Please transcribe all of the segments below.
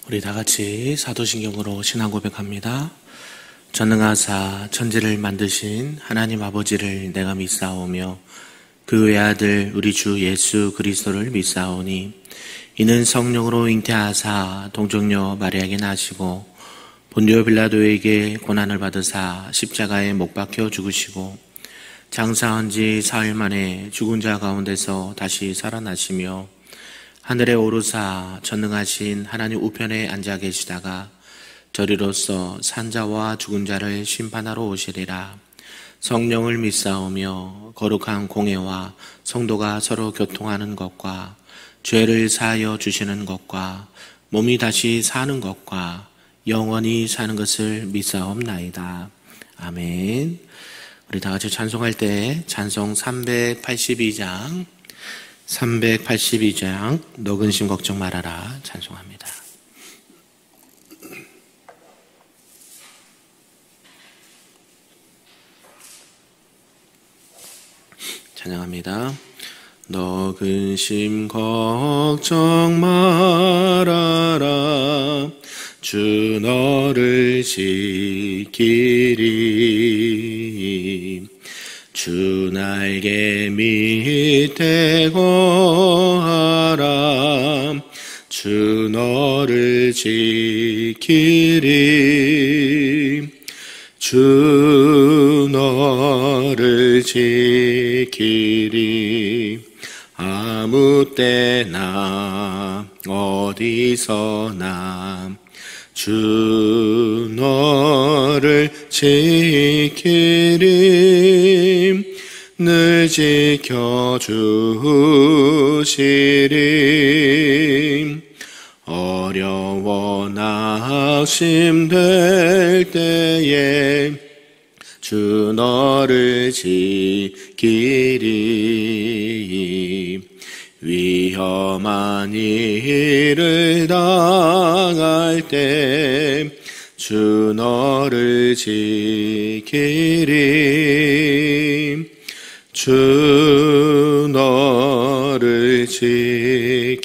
우리 다 같이 사도신경으로 신앙 고백합니다. 전능하사 천지를 만드신 하나님 아버지를 내가 믿사오며 그 외아들 우리 주 예수 그리스도를 믿사오니 이는 성령으로 잉태하사 동정녀 마리아에게 나시고 본디오 빌라도에게 고난을 받으사 십자가에 못 박혀 죽으시고 장사한 지 사흘 만에 죽은 자 가운데서 다시 살아나시며 하늘에 오르사 전능하신 하나님 우편에 앉아 계시다가 저리로서 산자와 죽은 자를 심판하러 오시리라. 성령을 믿사오며 거룩한 공회와 성도가 서로 교통하는 것과 죄를 사하여 주시는 것과 몸이 다시 사는 것과 영원히 사는 것을 믿사옵나이다. 아멘. 우리 다 같이 찬송할 때 찬송 382장 너 근심 걱정 말아라 찬송합니다. 찬양합니다. 너 근심 걱정 말아라 주 너를 지키리 주 날개 밑에 거하라 주 너를 지키리 주 너를 지키리 아무 때나 어디서나 주 너를 지키리 늘 지켜주시리 어려워 낙심될 때에 주 너를 지키리 위험한 일을 당할 때 주 너를 지키리 주 너를 지키리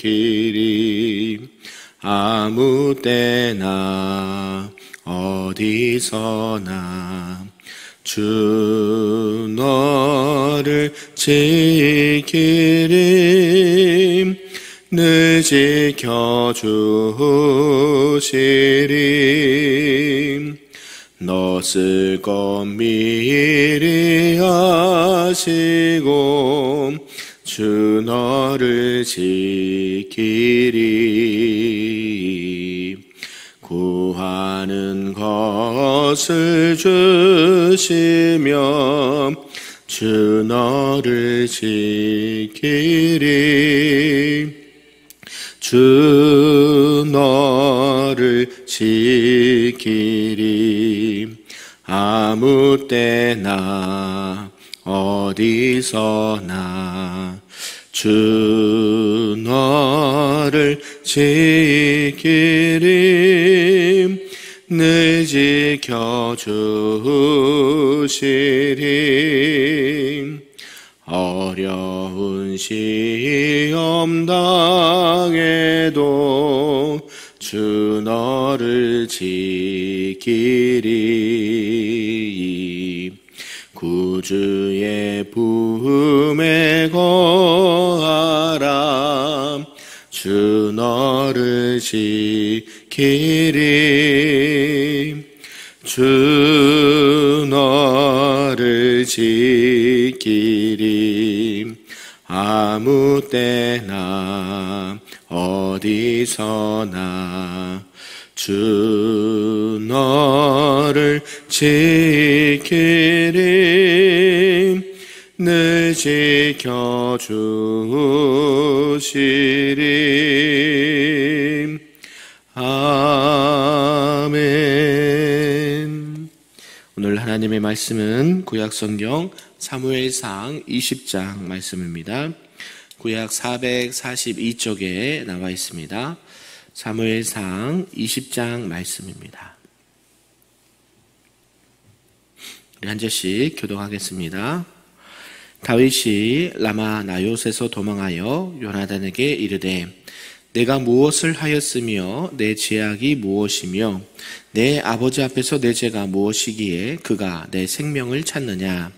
아무 때나 어디서나 주 너를 지키리 늘 지켜주시리 너 쓸 것 미리 하시고 주 너를 지키리 구하는 것을 주시며 주 너를 지키리 주 너를 지키리 아무 때나 어디서나 주 너를 지키리 늘 지켜주시리 어려운 시험 당해도 주 너를 지키리 구주의 품에 거하라 주 너를 지키리 주 너를 지키리 아무 때나 어디서나 주 너를 지키리 늘 지켜주시리 아멘. 오늘 하나님의 말씀은 구약성경 사무엘상 20장 말씀입니다. 구약 442쪽에 나와 있습니다. 사무엘상 20장 말씀입니다. 우리 한 절씩 교독하겠습니다. 다윗이 라마 나요스에서 도망하여 요나단에게 이르되 내가 무엇을 하였으며 내 죄악이 무엇이며 내 아버지 앞에서 내 죄가 무엇이기에 그가 내 생명을 찾느냐.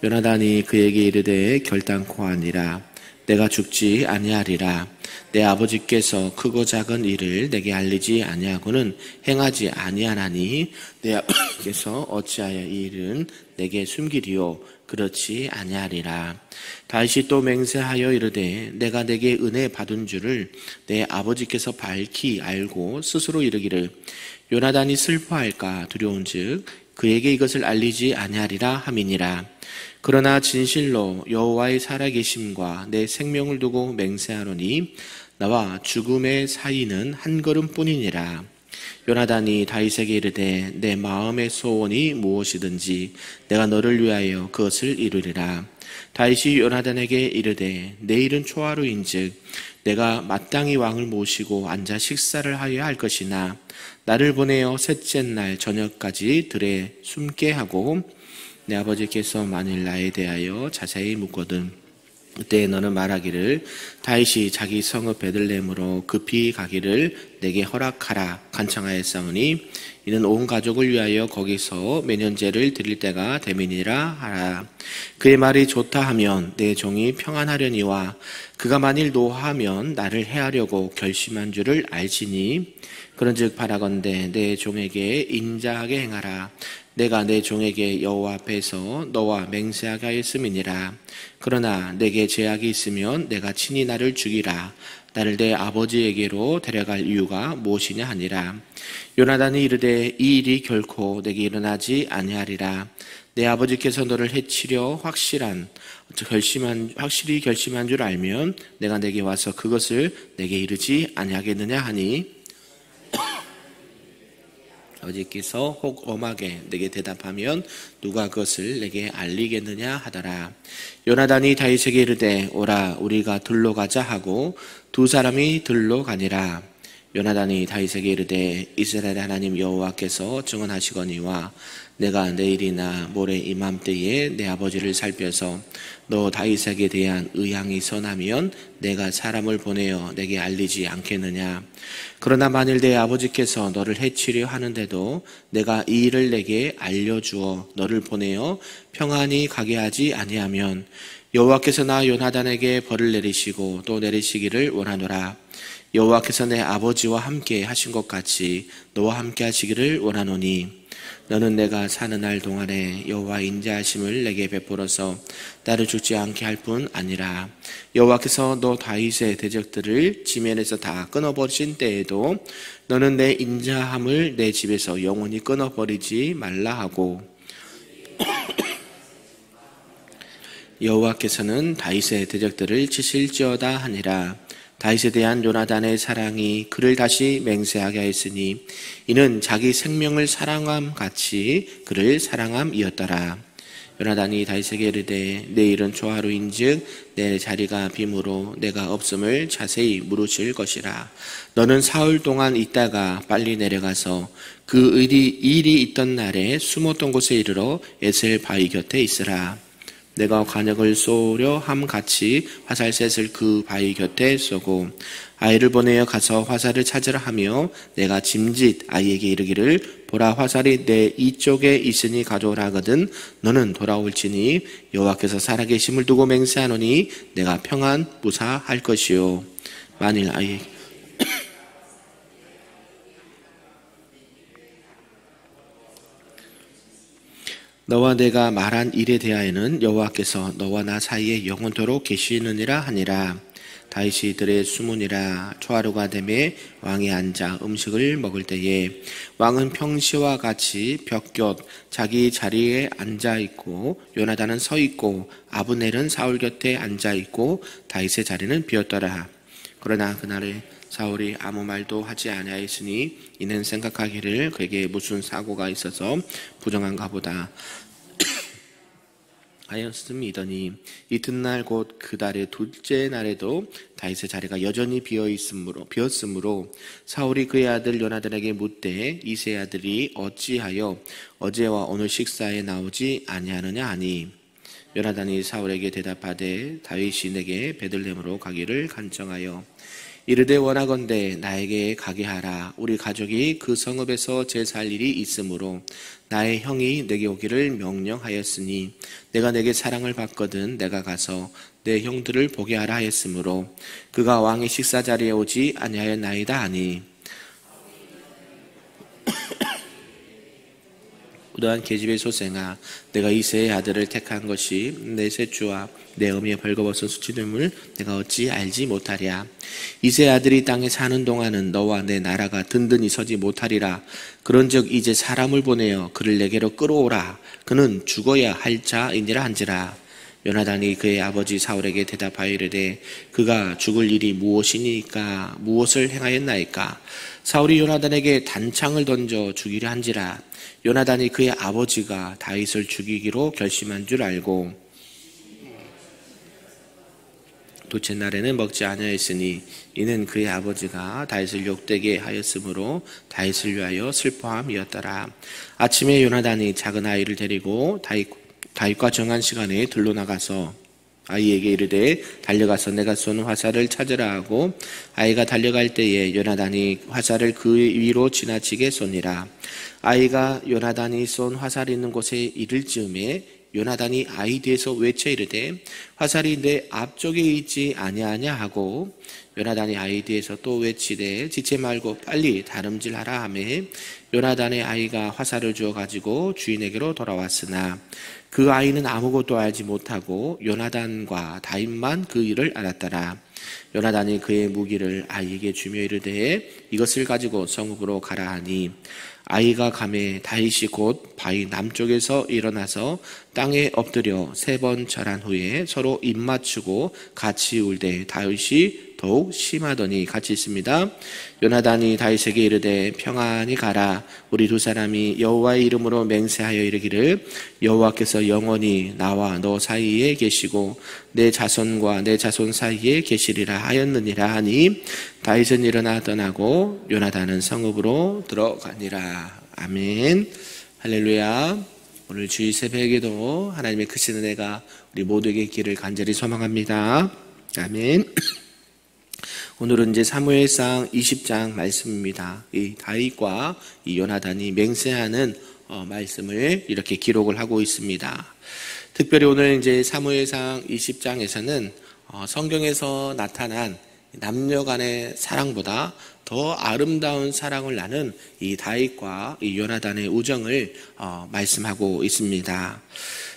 요나단이 그에게 이르되 결단코 아니라 내가 죽지 아니하리라. 내 아버지께서 크고 작은 일을 내게 알리지 아니하고는 행하지 아니하나니 내 아버지께서 어찌하여 이 일은 내게 숨기리요 그렇지 아니하리라. 다시 또 맹세하여 이르되 내가 내게 은혜 받은 줄을 내 아버지께서 밝히 알고 스스로 이르기를 요나단이 슬퍼할까 두려운즉 그에게 이것을 알리지 아니하리라 함이니라. 그러나 진실로 여호와의 살아계심과 내 생명을 두고 맹세하노니 나와 죽음의 사이는 한 걸음뿐이니라. 요나단이 다윗에게 이르되 내 마음의 소원이 무엇이든지 내가 너를 위하여 그것을 이루리라. 다윗이 요나단에게 이르되 내일은 초하루인즉 내가 마땅히 왕을 모시고 앉아 식사를 하여야 할 것이나 나를 보내어 셋째 날 저녁까지 들에 숨게 하고 내 아버지께서 만일 나에 대하여 자세히 묻거든 그때 너는 말하기를 다윗이 자기 성읍 베들레헴으로 급히 가기를 내게 허락하라 간청하였사오니 이는 온 가족을 위하여 거기서 매년제를 드릴 때가 되민이라 하라. 그의 말이 좋다 하면 내 종이 평안하려니와 그가 만일 노하면 나를 해하려고 결심한 줄을 알지니 그런즉 바라건대 내 종에게 인자하게 행하라. 내가 내 종에게 여호와 앞에서 너와 맹세하게 하였음이니라. 그러나 내게 제약이 있으면 내가 친히 나를 죽이라. 나를 내 아버지에게로 데려갈 이유가 무엇이냐 하니라. 요나단이 이르되 이 일이 결코 내게 일어나지 아니하리라. 내 아버지께서 너를 해치려 확실히 결심한 줄 알면 내가 내게 와서 그것을 내게 이르지 아니하겠느냐 하니 아버지께서 혹 엄하게 내게 대답하면 누가 그것을 내게 알리겠느냐 하더라. 요나단이 다윗에게 이르되 오라 우리가 들로 가자 하고 두 사람이 들로 가니라. 요나단이 다윗에게 이르되 이스라엘 하나님 여호와께서 증언하시거니와 내가 내일이나 모레 이맘때에 내 아버지를 살펴서 너 다윗에게 대한 의향이 선하면 내가 사람을 보내어 내게 알리지 않겠느냐. 그러나 만일 내 아버지께서 너를 해치려 하는데도 내가 이 일을 내게 알려주어 너를 보내어 평안히 가게 하지 아니하면 여호와께서 나 요나단에게 벌을 내리시고 또 내리시기를 원하노라. 여호와께서 내 아버지와 함께 하신 것 같이 너와 함께 하시기를 원하노니 너는 내가 사는 날 동안에 여호와 인자하심을 내게 베풀어서 나를 죽지 않게 할 뿐 아니라 여호와께서 너 다윗의 대적들을 지면에서 다 끊어버리신 때에도 너는 내 인자함을 내 집에서 영원히 끊어버리지 말라 하고 여호와께서는 다윗의 대적들을 치실지어다 하니라. 다윗에 대한 요나단의 사랑이 그를 다시 맹세하게 하였으니 이는 자기 생명을 사랑함 같이 그를 사랑함이었더라. 요나단이 다윗에게 이르되 내일은 초하루인즉 내 자리가 빔으로 내가 없음을 자세히 물으실 것이라. 너는 사흘 동안 있다가 빨리 내려가서 그 일이 있던 날에 숨었던 곳에 이르러 에셀 바위 곁에 있으라. 내가 관역을 쏘려 함 같이 화살셋을 그 바위 곁에 쏘고 아이를 보내어 가서 화살을 찾으라 하며 내가 짐짓 아이에게 이르기를 보라 화살이 내 이쪽에 있으니 가져오라 하거든 너는 돌아올지니 여호와께서 살아계심을 두고 맹세하노니 내가 평안 무사할 것이요. 만일 아이에게 너와 내가 말한 일에 대하여는 여호와께서 너와 나 사이에 영원토록 계시느니라 하니라. 다윗이 들에 숨으니라. 초하루가 되매 왕이 앉아 음식을 먹을 때에 왕은 평시와 같이 벽곁 자기 자리에 앉아 있고 요나단은 서 있고 아브넬은 사울 곁에 앉아 있고 다윗의 자리는 비었더라. 그러나 그날에 사울이 아무 말도 하지 아니하였으니 이는 생각하기를 그에게 무슨 사고가 있어서 부정한가 보다 하였음이더니 이튿날 곧 그 달의 둘째 날에도 다윗의 자리가 여전히 비었으므로 사울이 그의 아들 요나단에게 묻되 이세 아들이 어찌하여 어제와 오늘 식사에 나오지 아니하느냐 하니 요나단이 사울에게 대답하되 다윗이 내게 베들레헴으로 가기를 간청하여 이르되 원하건대 나에게 가게 하라. 우리 가족이 그 성읍에서 제사할 일이 있으므로 나의 형이 내게 오기를 명령하였으니 내가 내게 사랑을 받거든 내가 가서 내 형들을 보게 하라 하였으므로 그가 왕의 식사 자리에 오지 아니하였나이다 하니 또한 계집의 소생아 내가 이새의 아들을 택한 것이 내 셋주와 내 어미의 벌거벗은 수치됨을 내가 어찌 알지 못하랴. 이새의 아들이 땅에 사는 동안은 너와 내 나라가 든든히 서지 못하리라. 그런즉 이제 사람을 보내어 그를 내게로 끌어오라. 그는 죽어야 할 자이니라 한지라. 요나단이 그의 아버지 사울에게 대답하여 이르되 그가 죽을 일이 무엇이니까 무엇을 행하였나이까. 사울이 요나단에게 단창을 던져 죽이려 한지라. 요나단이 그의 아버지가 다윗을 죽이기로 결심한 줄 알고 둘째 날에는 먹지 아니하였으니 이는 그의 아버지가 다윗을 욕되게 하였으므로 다윗을 위하여 슬퍼함이었더라. 아침에 요나단이 작은 아이를 데리고 다윗과 정한 시간에 들로 나가서 아이에게 이르되 달려가서 내가 쏜 화살을 찾으라 하고 아이가 달려갈 때에 요나단이 화살을 그 위로 지나치게 쏘니라. 아이가 요나단이 쏜 화살이 있는 곳에 이를 즈음에 요나단이 아이 뒤에서 외쳐 이르되 화살이 내 앞쪽에 있지 아니하냐 하고 요나단이 아이 뒤에서 또 외치되 지체 말고 빨리 다름질하라 하매 요나단의 아이가 화살을 주어 가지고 주인에게로 돌아왔으나 그 아이는 아무것도 알지 못하고 요나단과 다윗만 그 일을 알았더라. 요나단이 그의 무기를 아이에게 주며 이르되 이것을 가지고 성읍으로 가라 하니 아이가 가매 다윗이 곧 바위 남쪽에서 일어나서 땅에 엎드려 3번 절한 후에 서로 입맞추고 같이 울되 다윗이 더욱 심하더니 같이 있습니다. 요나단이 다윗에게 이르되 평안히 가라. 우리 두 사람이 여호와의 이름으로 맹세하여 이르기를 여호와께서 영원히 나와 너 사이에 계시고 내 자손과 내 자손 사이에 계시리라 하였느니라 하니 다윗은 일어나 떠나고 요나단은 성읍으로 들어가니라. 아멘. 할렐루야. 오늘 주일 새벽에도 하나님의 크신 은혜가 우리 모두에게 있기를 간절히 소망합니다. 아멘. 오늘은 이제 사무엘상 20장 말씀입니다. 이 다윗과 이 요나단이 맹세하는 말씀을 이렇게 기록을 하고 있습니다. 특별히 오늘 이제 사무엘상 20장에서는 성경에서 나타난 남녀 간의 사랑보다 더 아름다운 사랑을 나눈 이 다윗과 이 요나단의 우정을 말씀하고 있습니다.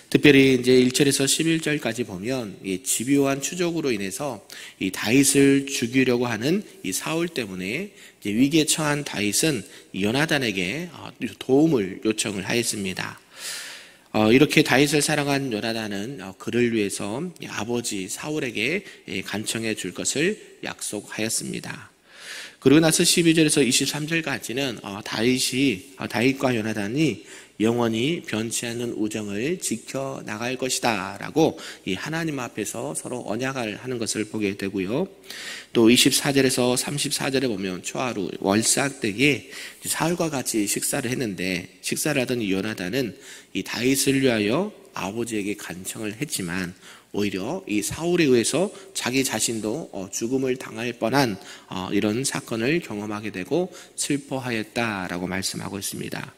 특별히 이제 1절에서 11절까지 보면 이 집요한 추적으로 인해서 이 다윗을 죽이려고 하는 이 사울 때문에 이제 위기에 처한 다윗은 요나단에게 도움을 요청을 하였습니다. 이렇게 다윗을 사랑한 요나단은 그를 위해서 아버지 사울에게 간청해 줄 것을 약속하였습니다. 그러고 나서 12절에서 23절까지는 다윗과 요나단이 영원히 변치 않는 우정을 지켜나갈 것이다 라고 이 하나님 앞에서 서로 언약을 하는 것을 보게 되고요. 또 24절에서 34절에 보면 초하루 월삭 때에 사울과 같이 식사를 했는데 식사를 하던 이 요나단은 이 다윗을 위하여 아버지에게 간청을 했지만 오히려 이 사울에 의해서 자기 자신도 죽음을 당할 뻔한 이런 사건을 경험하게 되고 슬퍼하였다라고 말씀하고 있습니다.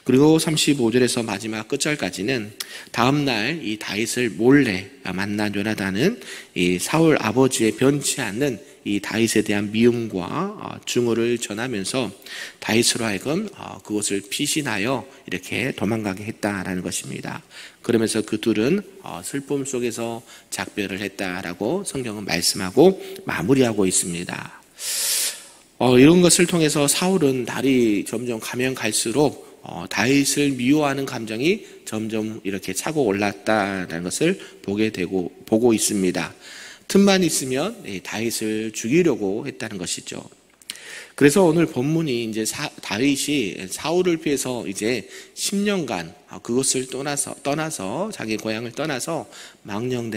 그리고 35절에서 마지막 끝절까지는 다음날 이 다윗을 몰래 만난 요나단은 이 사울 아버지의 변치 않는 이 다윗에 대한 미움과 증오를 전하면서 다윗으로 하여금 그것을 피신하여 이렇게 도망가게 했다라는 것입니다. 그러면서 그 둘은 슬픔 속에서 작별을 했다라고 성경은 말씀하고 마무리하고 있습니다. 이런 것을 통해서 사울은 날이 점점 가면 갈수록 다윗을 미워하는 감정이 점점 이렇게 차고 올랐다라는 것을 보고 있습니다. 틈만 있으면 다윗을 죽이려고 했다는 것이죠. 그래서 오늘 본문이 이제 다윗이 사울을 피해서 이제 10년간 그것을 떠나서 자기 고향을 떠나서 망명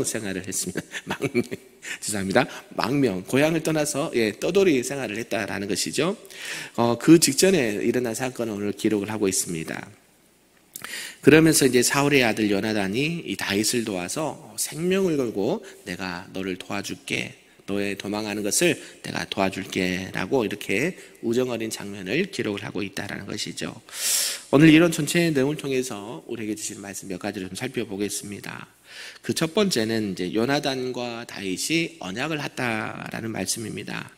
생활을 했습니다. 죄송합니다. 고향을 떠나서 떠돌이 생활을 했다라는 것이죠. 그 직전에 일어난 사건을 오늘 기록을 하고 있습니다. 그러면서 이제 사울의 아들 요나단이 이 다윗을 도와서 생명을 걸고 내가 너를 도와줄게, 너의 도망하는 것을 내가 도와줄게 라고 이렇게 우정 어린 장면을 기록을 하고 있다는 것이죠. 오늘 이런 전체의 내용을 통해서 우리에게 주신 말씀 몇 가지를 좀 살펴보겠습니다. 그 첫 번째는 이제 요나단과 다윗이 언약을 했다라는 말씀입니다.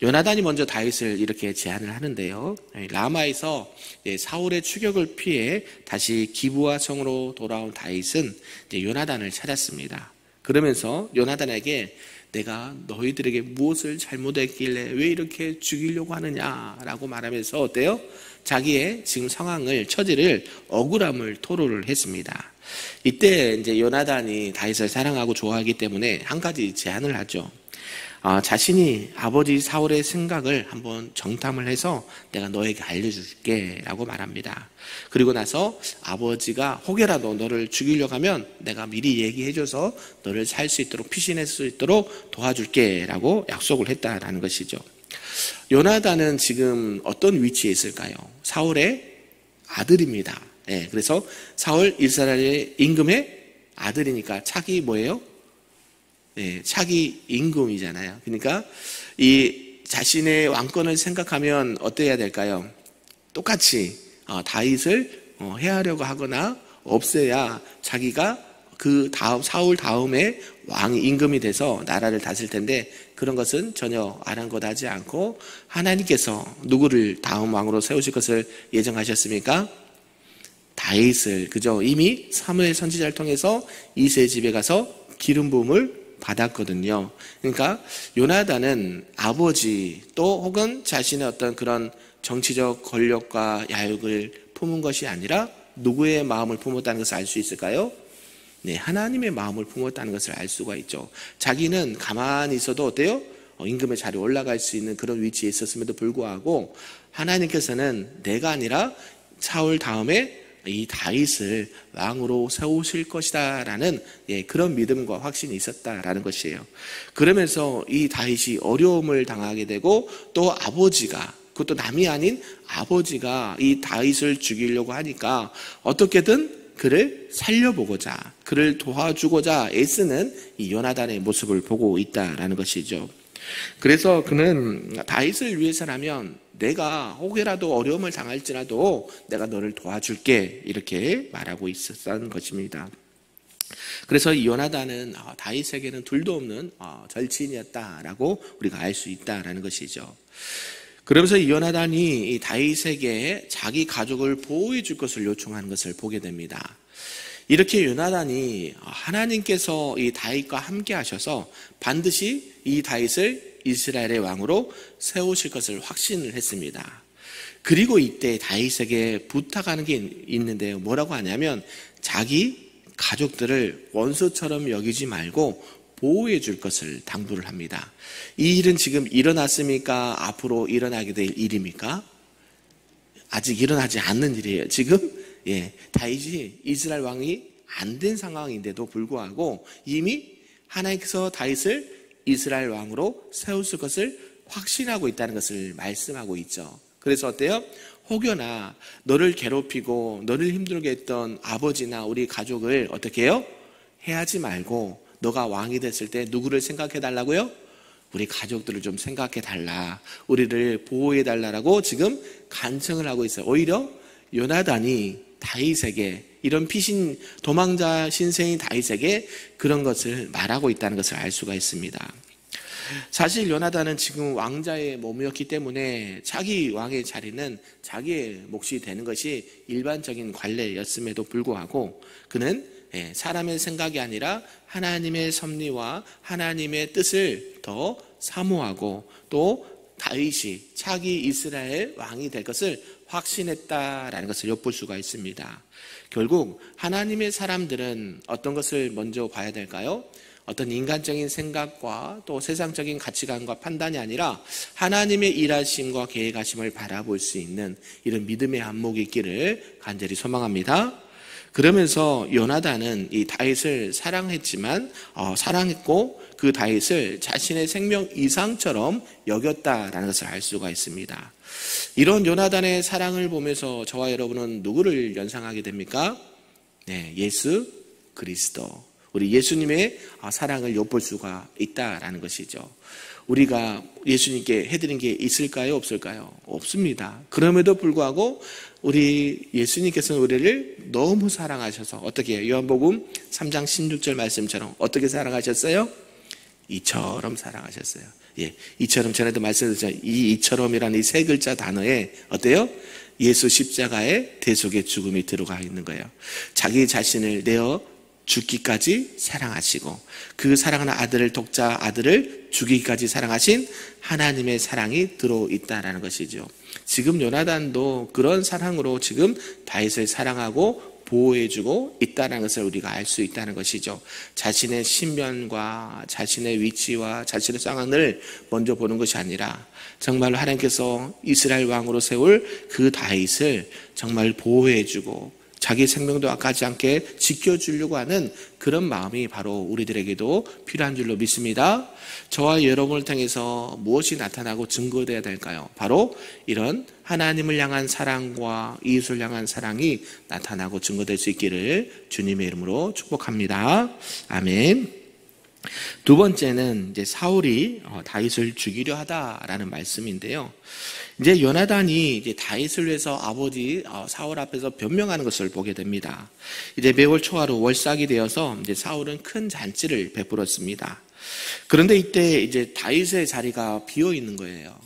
요나단이 먼저 다윗을 이렇게 제안을 하는데요. 라마에서 사울의 추격을 피해 다시 기브아 성으로 돌아온 다윗은 요나단을 찾았습니다. 그러면서 요나단에게 내가 너희들에게 무엇을 잘못했길래 왜 이렇게 죽이려고 하느냐라고 말하면서 어때요? 자기의 지금 상황을, 처지를, 억울함을 토로를 했습니다. 이때 이제 요나단이 다윗을 사랑하고 좋아하기 때문에 한 가지 제안을 하죠. 자신이 아버지 사울의 생각을 한번 정탐을 해서 내가 너에게 알려줄게 라고 말합니다. 그리고 나서 아버지가 혹여라도 너를 죽이려고 하면 내가 미리 얘기해줘서 너를 살 수 있도록, 피신할 수 있도록 도와줄게 라고 약속을 했다라는 것이죠. 요나단은 지금 어떤 위치에 있을까요? 사울의 아들입니다. 그래서 사울 이스라엘의 임금의 아들이니까 차기 뭐예요? 차기 임금이잖아요. 그러니까 이 자신의 왕권을 생각하면 어때야 될까요? 똑같이 다윗을 해하려고 하거나 없애야 자기가 그 다음 사울 다음에 왕 임금이 돼서 나라를 다스릴 텐데 그런 것은 전혀 아랑곳하지 않고 하나님께서 누구를 다음 왕으로 세우실 것을 예정하셨습니까? 다윗을 그저 이미 사무엘 선지자를 통해서 이새의 집에 가서 기름 부음을 받았거든요. 그러니까 요나단은 아버지 또 혹은 자신의 어떤 그런 정치적 권력과 야욕을 품은 것이 아니라 누구의 마음을 품었다는 것을 알 수 있을까요? 하나님의 마음을 품었다는 것을 알 수가 있죠. 자기는 가만히 있어도 어때요? 임금의 자리에 올라갈 수 있는 그런 위치에 있었음에도 불구하고 하나님께서는 내가 아니라 사울 다음에 이 다윗을 왕으로 세우실 것이다 라는 그런 믿음과 확신이 있었다라는 것이에요. 그러면서 이 다윗이 어려움을 당하게 되고 또 아버지가, 그것도 남이 아닌 아버지가 이 다윗을 죽이려고 하니까 어떻게든 그를 살려보고자, 그를 도와주고자 애쓰는 이 요나단의 모습을 보고 있다라는 것이죠. 그래서 그는 다윗을 위해서라면 내가 혹여라도 어려움을 당할지라도 내가 너를 도와줄게 이렇게 말하고 있었다는 것입니다. 그래서 이 요나단은 다윗에게는 둘도 없는 절친이었다라고 우리가 알 수 있다라는 것이죠. 그러면서 이 요나단이 이 다윗에게 자기 가족을 보호해 줄 것을 요청하는 것을 보게 됩니다. 이렇게 요나단이 하나님께서 이 다윗과 함께 하셔서 반드시 이 다윗을 이스라엘의 왕으로 세우실 것을 확신을 했습니다. 그리고 이때 다윗에게 부탁하는 게 있는데요. 뭐라고 하냐면 자기 가족들을 원수처럼 여기지 말고 보호해 줄 것을 당부를 합니다. 이 일은 지금 일어났습니까? 앞으로 일어나게 될 일입니까? 아직 일어나지 않는 일이에요. 지금 다윗이 이스라엘 왕이 안 된 상황인데도 불구하고 이미 하나님께서 다윗을 이스라엘 왕으로 세우실 것을 확신하고 있다는 것을 말씀하고 있죠. 그래서 어때요? 혹여나 너를 괴롭히고 너를 힘들게 했던 아버지나 우리 가족을 어떻게 해요? 해하지 말고 너가 왕이 됐을 때 누구를 생각해 달라고요? 우리 가족들을 좀 생각해 달라, 우리를 보호해 달라라고 지금 간청을 하고 있어요. 오히려 요나단이 다윗에게, 이런 피신 도망자 신세인 다윗에게 그런 것을 말하고 있다는 것을 알 수가 있습니다. 사실 요나단은 지금 왕자의 몸이었기 때문에 자기 왕의 자리는 자기의 몫이 되는 것이 일반적인 관례였음에도 불구하고 그는 사람의 생각이 아니라 하나님의 섭리와 하나님의 뜻을 더 사모하고 또 다윗이 차기 이스라엘 왕이 될 것을 확신했다라는 것을 엿볼 수가 있습니다. 결국 하나님의 사람들은 어떤 것을 먼저 봐야 될까요? 어떤 인간적인 생각과 또 세상적인 가치관과 판단이 아니라 하나님의 일하심과 계획하심을 바라볼 수 있는 이런 믿음의 안목이 있기를 간절히 소망합니다. 그러면서 요나단은 이 다윗을 사랑했고 그 다윗을 자신의 생명 이상처럼 여겼다라는 것을 알 수가 있습니다. 이런 요나단의 사랑을 보면서 저와 여러분은 누구를 연상하게 됩니까? 네, 예수 그리스도. 우리 예수님의 사랑을 엿볼 수가 있다라는 것이죠. 우리가 예수님께 해드린 게 있을까요? 없을까요? 없습니다. 그럼에도 불구하고 우리 예수님께서는 우리를 너무 사랑하셔서 어떻게 해요? 요한복음 3장 16절 말씀처럼 어떻게 사랑하셨어요? 이처럼 사랑하셨어요. 예, 이처럼 전에도 말씀드렸죠. 이처럼이라는 이 세 글자 단어에 어때요? 예수 십자가의 대속의 죽음이 들어가 있는 거예요. 자기 자신을 내어 죽기까지 사랑하시고 그 사랑하는 독자 아들을 죽이기까지 사랑하신 하나님의 사랑이 들어있다라는 것이죠. 지금 요나단도 그런 사랑으로 지금 다윗을 사랑하고 보호해주고 있다는 것을 우리가 알 수 있다는 것이죠. 자신의 신변과 자신의 위치와 자신의 상황을 먼저 보는 것이 아니라 정말로 하나님께서 이스라엘 왕으로 세울 그 다윗을 정말 보호해주고 자기 생명도 아까지 않게 지켜주려고 하는 그런 마음이 바로 우리들에게도 필요한 줄로 믿습니다. 저와 여러분을 통해서 무엇이 나타나고 증거되어야 될까요? 바로 이런 하나님을 향한 사랑과 이웃을 향한 사랑이 나타나고 증거될 수 있기를 주님의 이름으로 축복합니다. 아멘. 두 번째는 이제 사울이 다윗을 죽이려 하다라는 말씀인데요. 이제 요나단이 이제 다윗을 위해서 아버지 사울 앞에서 변명하는 것을 보게 됩니다. 이제 매월 초하루 월삭이 되어서 이제 사울은 큰 잔치를 베풀었습니다. 그런데 이때 이제 다윗의 자리가 비어 있는 거예요.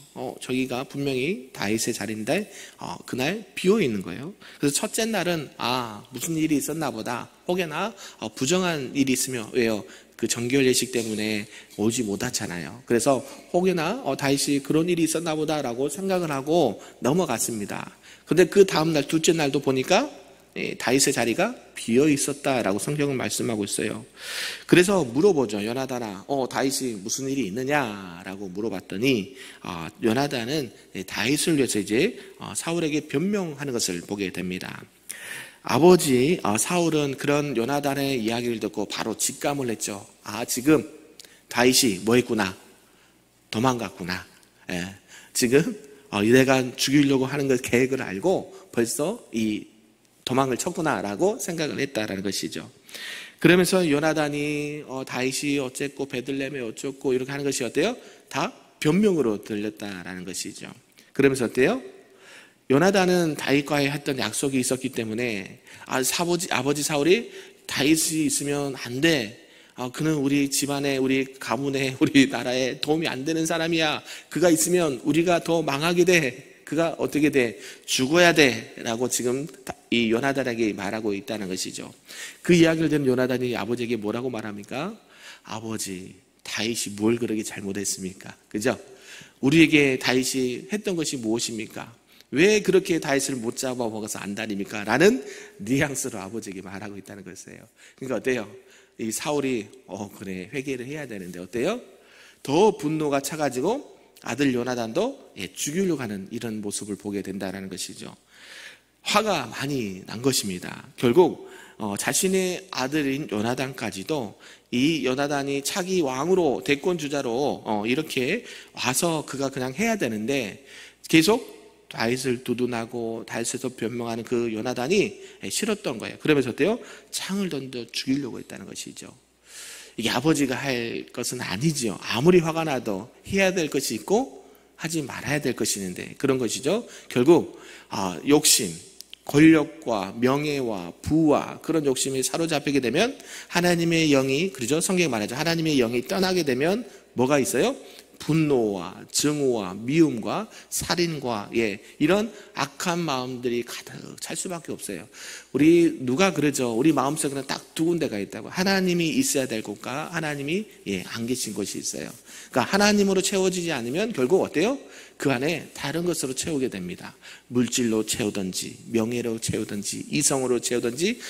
저기가 분명히 다윗의 자리인데 그날 비어 있는 거예요. 그래서 첫째 날은 무슨 일이 있었나 보다. 혹여나 부정한 일이 있으면 왜요? 그 정결 예식 때문에 오지 못하잖아요. 그래서 혹여나 다윗이 그런 일이 있었나 보다라고 생각을 하고 넘어갔습니다. 그런데 그 다음날 둘째 날도 보니까 다윗의 자리가 비어 있었다라고 성경은 말씀하고 있어요. 그래서 물어보죠. 요나단아, 다윗이 무슨 일이 있느냐라고 물어봤더니 요나단은 다윗을 위해서 이제 사울에게 변명하는 것을 보게 됩니다. 아버지 사울은 그런 요나단의 이야기를 듣고 바로 직감을 했죠. 지금 다윗이 뭐 했구나? 도망갔구나. 지금 내가 죽이려고 하는 그 계획을 알고 벌써 이 도망을 쳤구나라고 생각을 했다라는 것이죠. 그러면서 요나단이 다윗이 어쨌고 베들레헴에 어쩌고 이렇게 하는 것이 어때요? 다 변명으로 들렸다라는 것이죠. 그러면서 어때요? 요나단은 다윗과의 했던 약속이 있었기 때문에 아버지 사울이 다윗이 있으면 안 돼. 그는 우리 집안에, 우리 가문에, 우리 나라에 도움이 안 되는 사람이야. 그가 있으면 우리가 더 망하게 돼. 그가 어떻게 돼? 죽어야 돼. 라고 지금 이 요나단에게 말하고 있다는 것이죠. 그 이야기를 듣는 요나단이 아버지에게 뭐라고 말합니까? 아버지, 다윗이 뭘 그렇게 잘못했습니까? 그죠? 우리에게 다윗이 했던 것이 무엇입니까? 왜 그렇게 다윗을 못 잡아 먹어서 안달입니까? 라는 뉘앙스로 아버지에게 말하고 있다는 것이에요. 그러니까 어때요? 이 사울이 그래 회개를 해야 되는데 어때요? 더 분노가 차가지고 아들 요나단도 죽이려고 하는 이런 모습을 보게 된다는 것이죠. 화가 많이 난 것입니다. 결국 자신의 아들인 요나단까지도 이 요나단이 차기 왕으로 대권 주자로 이렇게 와서 그가 그냥 해야 되는데 계속 다윗을 두둔하고 다윗에서 변명하는 그 요나단이 싫었던 거예요. 그러면서 어때요? 창을 던져 죽이려고 했다는 것이죠. 이게 아버지가 할 것은 아니죠. 아무리 화가 나도 해야 될 것이 있고 하지 말아야 될 것이 있는데 그런 것이죠. 결국 욕심, 권력과 명예와 부와 그런 욕심이 사로잡히게 되면 하나님의 영이, 그러죠? 성경에 말하죠. 하나님의 영이 떠나게 되면 뭐가 있어요? 분노와 증오와 미움과 살인과 이런 악한 마음들이 가득 찰 수밖에 없어요. 우리 누가 그러죠? 우리 마음속에는 딱 두 군데가 있다고. 하나님이 있어야 될 곳과 하나님이 안 계신 곳이 있어요. 그러니까 하나님으로 채워지지 않으면 결국 어때요? 그 안에 다른 것으로 채우게 됩니다. 물질로 채우든지 명예로 채우든지 이성으로 채우든지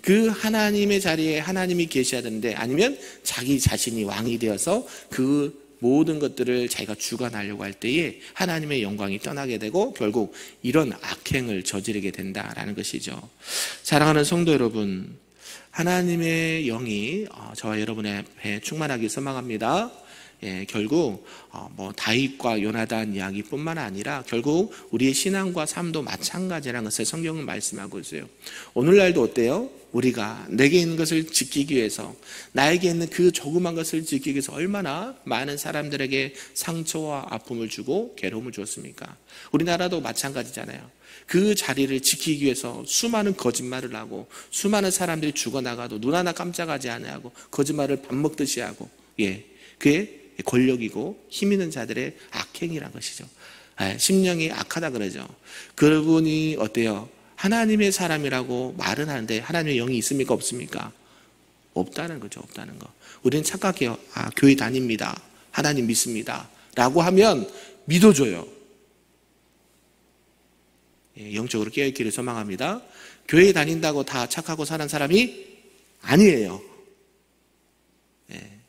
그 하나님의 자리에 하나님이 계셔야 되는데 아니면 자기 자신이 왕이 되어서 그 모든 것들을 자기가 주관하려고 할 때에 하나님의 영광이 떠나게 되고 결국 이런 악행을 저지르게 된다라는 것이죠. 사랑하는 성도 여러분, 하나님의 영이 저와 여러분의 배에 충만하길 소망합니다. 결국 다윗과 요나단 이야기뿐만 아니라 결국 우리의 신앙과 삶도 마찬가지라는 것을 성경은 말씀하고 있어요. 오늘날도 어때요? 우리가 내게 있는 것을 지키기 위해서, 나에게 있는 그 조그만 것을 지키기 위해서 얼마나 많은 사람들에게 상처와 아픔을 주고 괴로움을 줬습니까? 우리나라도 마찬가지잖아요. 그 자리를 지키기 위해서 수많은 거짓말을 하고 수많은 사람들이 죽어나가도 눈 하나 깜짝하지 않아하고 거짓말을 밥 먹듯이 하고, 그게 권력이고 힘 있는 자들의 악행이란 것이죠. 심령이 악하다 그러죠. 그분이 어때요? 하나님의 사람이라고 말은 하는데 하나님의 영이 있습니까? 없습니까? 없다는 거죠. 없다는 거. 우리는 착각해요. 교회 다닙니다, 하나님 믿습니다 라고 하면 믿어줘요. 영적으로 깨어있기를 소망합니다. 교회 다닌다고 다 착하고 사는 사람이 아니에요.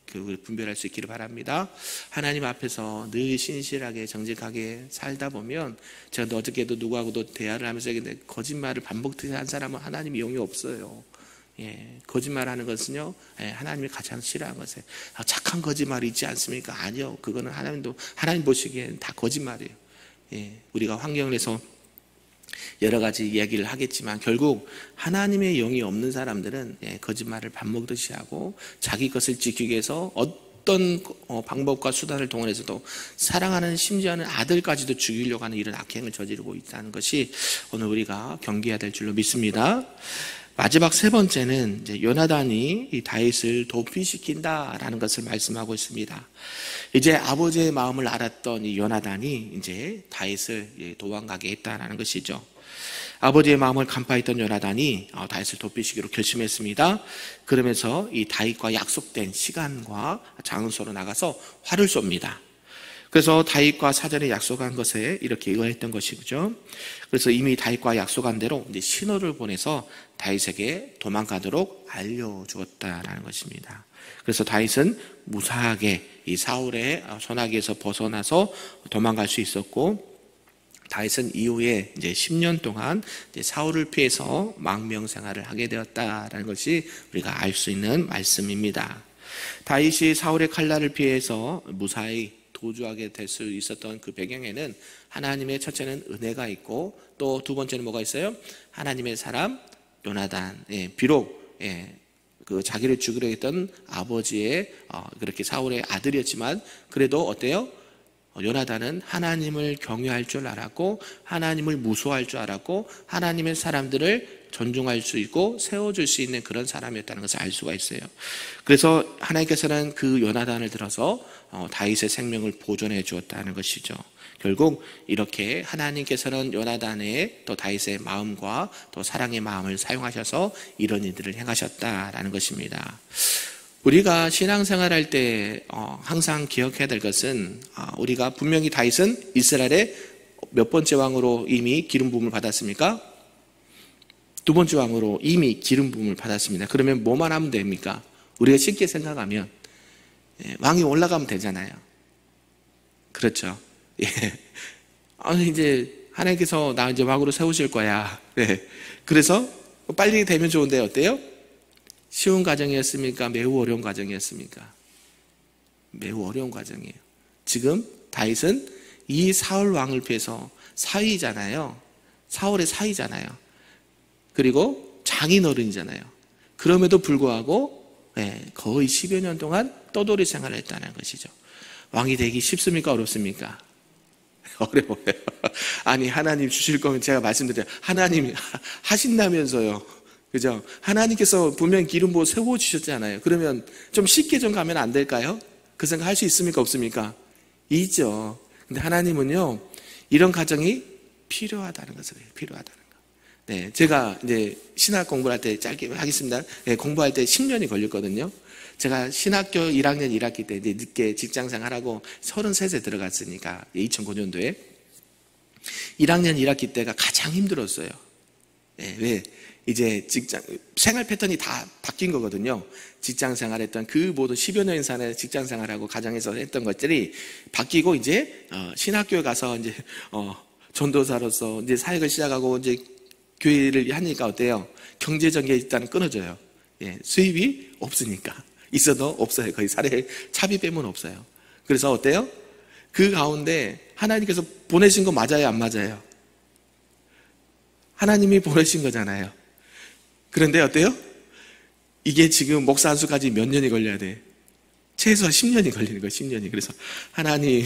그걸 분별할 수 있기를 바랍니다. 하나님 앞에서 늘 신실하게 정직하게 살다 보면, 제가 어저께도 누구하고도 대화를 하면서 얘기했는데, 거짓말을 반복해서 한 사람은 하나님이 영이 없어요. 거짓말하는 것은요, 하나님이 가장 싫어하는 것이에요. 착한 거짓말이 있지 않습니까? 아니요, 그거는 하나님 보시기에는 다 거짓말이에요. 우리가 환경에서 여러 가지 이야기를 하겠지만 결국 하나님의 영이 없는 사람들은 거짓말을 밥 먹듯이 하고 자기 것을 지키기 위해서 어떤 방법과 수단을 동원해서도 사랑하는, 심지어는 아들까지도 죽이려고 하는 이런 악행을 저지르고 있다는 것이 오늘 우리가 경계해야 될 줄로 믿습니다. 마지막 세 번째는 이제 요나단이 이 다윗을 도피시킨다라는 것을 말씀하고 있습니다. 이제 아버지의 마음을 알았던 이 요나단이 이제 다윗을 도망가게 했다라는 것이죠. 아버지의 마음을 간파했던 요나단이 다윗을 도피시키기로 결심했습니다. 그러면서 이 다윗과 약속된 시간과 장소로 나가서 활을 쏩니다. 그래서 다윗과 사전에 약속한 것에 이렇게 의거했던 것이죠. 그래서 이미 다윗과 약속한 대로 이제 신호를 보내서 다윗에게 도망가도록 알려주었다라는 것입니다. 그래서 다윗은 무사하게 이 사울의 손아귀에서 벗어나서 도망갈 수 있었고, 다윗은 이후에 이제 10년 동안 이제 사울을 피해서 망명 생활을 하게 되었다라는 것이 우리가 알 수 있는 말씀입니다. 다윗이 사울의 칼날을 피해서 무사히 도주하게 될 수 있었던 그 배경에는 하나님의 첫째는 은혜가 있고, 또 두 번째는 뭐가 있어요? 하나님의 사람 요나단. 비록 그 자기를 죽이려 했던 아버지의 그렇게 사울의 아들이었지만 그래도 어때요? 요나단은 하나님을 경외할 줄 알았고, 하나님을 무서워할 줄 알았고, 하나님의 사람들을 존중할 수 있고 세워줄 수 있는 그런 사람이었다는 것을 알 수가 있어요. 그래서 하나님께서는 그 요나단을 들어서 다윗의 생명을 보존해 주었다는 것이죠. 결국 이렇게 하나님께서는 요나단의 또 다윗의 마음과 또 사랑의 마음을 사용하셔서 이런 일들을 행하셨다라는 것입니다. 우리가 신앙생활할 때 항상 기억해야 될 것은, 우리가 분명히 다윗은 이스라엘의 몇 번째 왕으로 이미 기름 부음을 받았습니까? 두 번째 왕으로 이미 기름 부음을 받았습니다. 그러면 뭐만 하면 됩니까? 우리가 쉽게 생각하면 왕이 올라가면 되잖아요. 그렇죠? 이제 하나님께서 나 이제 왕으로 세우실 거야. 그래서 빨리 되면 좋은데 어때요? 쉬운 과정이었습니까? 매우 어려운 과정이었습니까? 매우 어려운 과정이에요. 지금 다윗은 이 사울 왕을 피해서 사위잖아요. 사울의 사위잖아요. 그리고 장인어른이잖아요. 그럼에도 불구하고 거의 10여 년 동안 떠돌이 생활을 했다는 것이죠. 왕이 되기 쉽습니까? 어렵습니까? 어려워요. 아니, 하나님 주실 거면 제가 말씀드려요. 하나님 하신다면서요. 그죠? 하나님께서 분명히 기름 부어 세워주셨잖아요. 그러면 좀 쉽게 좀 가면 안 될까요? 그 생각 할 수 있습니까? 없습니까? 있죠. 근데 하나님은요, 이런 과정이 필요하다는 것을 해요. 필요하다는 거. 네, 제가 이제 신학 공부를 할 때 짧게 하겠습니다. 공부할 때 10년이 걸렸거든요. 제가 신학교 1학년 1학기 때 이제 늦게 직장 생활하고 33세 들어갔으니까 2009년도에 1학년 1학기 때가 가장 힘들었어요. 예, 왜? 이제 생활 패턴이 다 바뀐 거거든요. 직장 생활했던 그 모든 10여 년 이상의 직장 생활하고 가정에서 했던 것들이 바뀌고 이제 신학교에 가서 이제 전도사로서 이제 사역을 시작하고 이제 교회를 하니까 어때요? 경제적인 게 일단 끊어져요. 예, 수입이 없으니까. 있어도 없어요. 거의 차비 빼면 없어요. 그래서 어때요? 그 가운데 하나님께서 보내신 거 맞아요? 안 맞아요? 하나님이 보내신 거잖아요. 그런데 어때요? 이게 지금 목사 한 수까지 몇 년이 걸려야 돼? 최소한 10년이 걸리는 거예요. 10년이. 그래서 하나님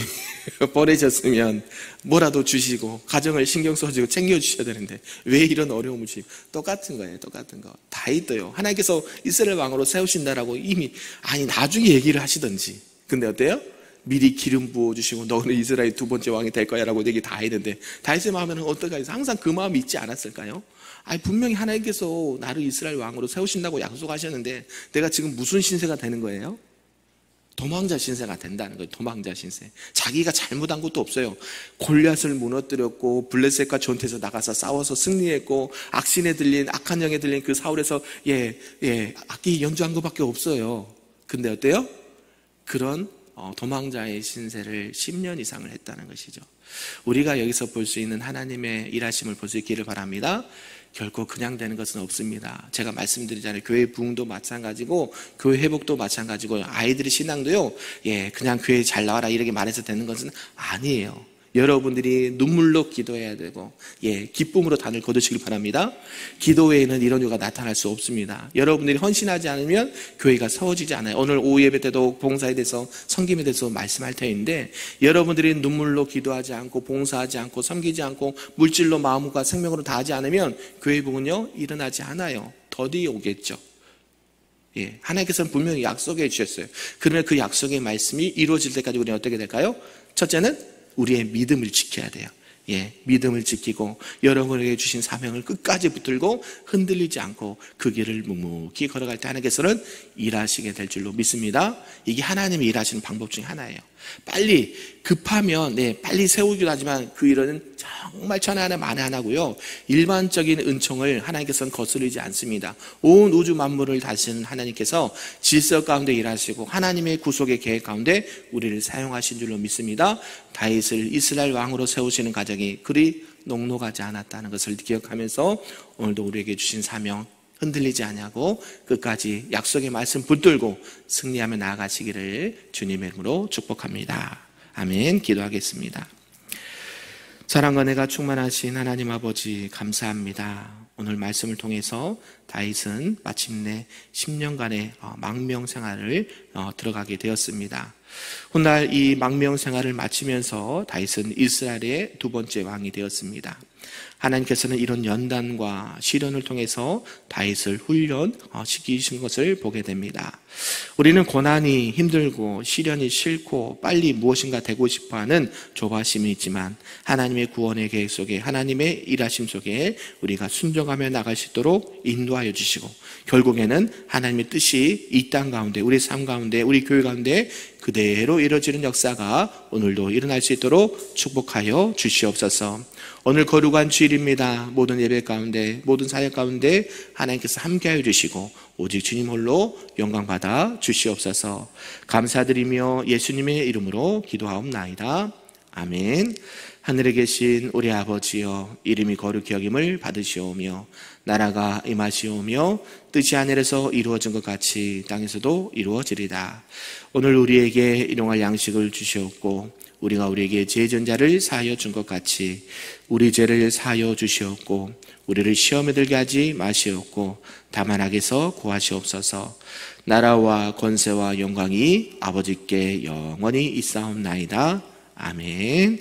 보내셨으면 뭐라도 주시고 가정을 신경 써주고 챙겨주셔야 되는데 왜 이런 어려움을 주시고. 똑같은 거예요. 똑같은 거. 다윗도요. 하나님께서 이스라엘 왕으로 세우신다라고 이미 나중에 얘기를 하시던지. 근데 어때요? 미리 기름 부어주시고 너는 이스라엘 두 번째 왕이 될 거야 라고 얘기 다 했는데 다윗의 마음에는 어떨까요? 항상 그 마음이 있지 않았을까요? 분명히 하나님께서 나를 이스라엘 왕으로 세우신다고 약속하셨는데 내가 지금 무슨 신세가 되는 거예요? 도망자 신세가 된다는 거예요. 도망자 신세. 자기가 잘못한 것도 없어요. 골리앗을 무너뜨렸고 블레셋과 전투에서 나가서 싸워서 승리했고 악신에 들린 악한 영에 들린 그 사울에서 악기 연주한 것밖에 없어요. 근데 어때요? 그런 도망자의 신세를 10년 이상을 했다는 것이죠. 우리가 여기서 볼 수 있는 하나님의 일하심을 볼 수 있기를 바랍니다. 결코 그냥 되는 것은 없습니다. 제가 말씀드리잖아요. 교회 부흥도 마찬가지고 교회 회복도 마찬가지고 아이들의 신앙도요. 그냥 교회 잘 나와라 이렇게 말해서 되는 것은 아니에요. 여러분들이 눈물로 기도해야 되고 기쁨으로 단을 거두시길 바랍니다. 기도 외에는 이런 이유가 나타날 수 없습니다. 여러분들이 헌신하지 않으면 교회가 세워지지 않아요. 오늘 오후 예배 때도 봉사에 대해서 섬김에 대해서 말씀할 터인데 여러분들이 눈물로 기도하지 않고 봉사하지 않고 섬기지 않고 물질로 마음과 생명으로 다하지 않으면 교회 부흥은요 일어나지 않아요. 더디 오겠죠. 하나님께서는 분명히 약속해 주셨어요. 그러면 그 약속의 말씀이 이루어질 때까지 우리는 어떻게 될까요? 첫째는 우리의 믿음을 지켜야 돼요. 믿음을 지키고 여러분에게 주신 사명을 끝까지 붙들고 흔들리지 않고 그 길을 묵묵히 걸어갈 때 하나님께서는 일하시게 될 줄로 믿습니다. 이게 하나님이 일하시는 방법 중에 하나예요. 빨리 급하면 빨리 세우기도 하지만 그 일은 정말 천하 하나 만에 하나고요. 일반적인 은총을 하나님께서는 거스르지 않습니다. 온 우주 만물을 다스리는 하나님께서 질서 가운데 일하시고 하나님의 구속의 계획 가운데 우리를 사용하신 줄로 믿습니다. 다윗을 이스라엘 왕으로 세우시는 과정이 그리 녹록하지 않았다는 것을 기억하면서 오늘도 우리에게 주신 사명 흔들리지 않냐고 끝까지 약속의 말씀 붙들고 승리하며 나아가시기를 주님의 이름으로 축복합니다. 아멘. 기도하겠습니다. 사랑과 은혜가 충만하신 하나님 아버지 감사합니다. 오늘 말씀을 통해서 다윗은 마침내 10년간의 망명 생활을 들어가게 되었습니다. 훗날 이 망명 생활을 마치면서 다윗은 이스라엘의 두 번째 왕이 되었습니다. 하나님께서는 이런 연단과 시련을 통해서 다윗을 훈련시키신 것을 보게 됩니다. 우리는 고난이 힘들고 시련이 싫고 빨리 무엇인가 되고 싶어하는 조바심이 있지만 하나님의 구원의 계획 속에 하나님의 일하심 속에 우리가 순종하며 나갈 수 있도록 인도하여 주시고 결국에는 하나님의 뜻이 이 땅 가운데 우리 삶 가운데 우리 교회 가운데 그대로 이루어지는 역사가 오늘도 일어날 수 있도록 축복하여 주시옵소서. 오늘 거룩한 주일입니다. 모든 예배 가운데 모든 사역 가운데 하나님께서 함께하여 주시고 오직 주님 홀로 영광 받아 주시옵소서. 감사드리며 예수님의 이름으로 기도하옵나이다. 아멘. 하늘에 계신 우리 아버지여 이름이 거룩히 여김을 받으시오며 나라가 임하시오며 뜻이 하늘에서 이루어진 것 같이 땅에서도 이루어지리다. 오늘 우리에게 일용할 양식을 주시옵고 우리가 우리에게 죄 지은 자를 사하여 준 것 같이 우리 죄를 사하여 주시옵고 우리를 시험에 들게 하지 마시옵고 다만 악에서 구하시옵소서. 나라와 권세와 영광이 아버지께 영원히 있사옵나이다. 아멘.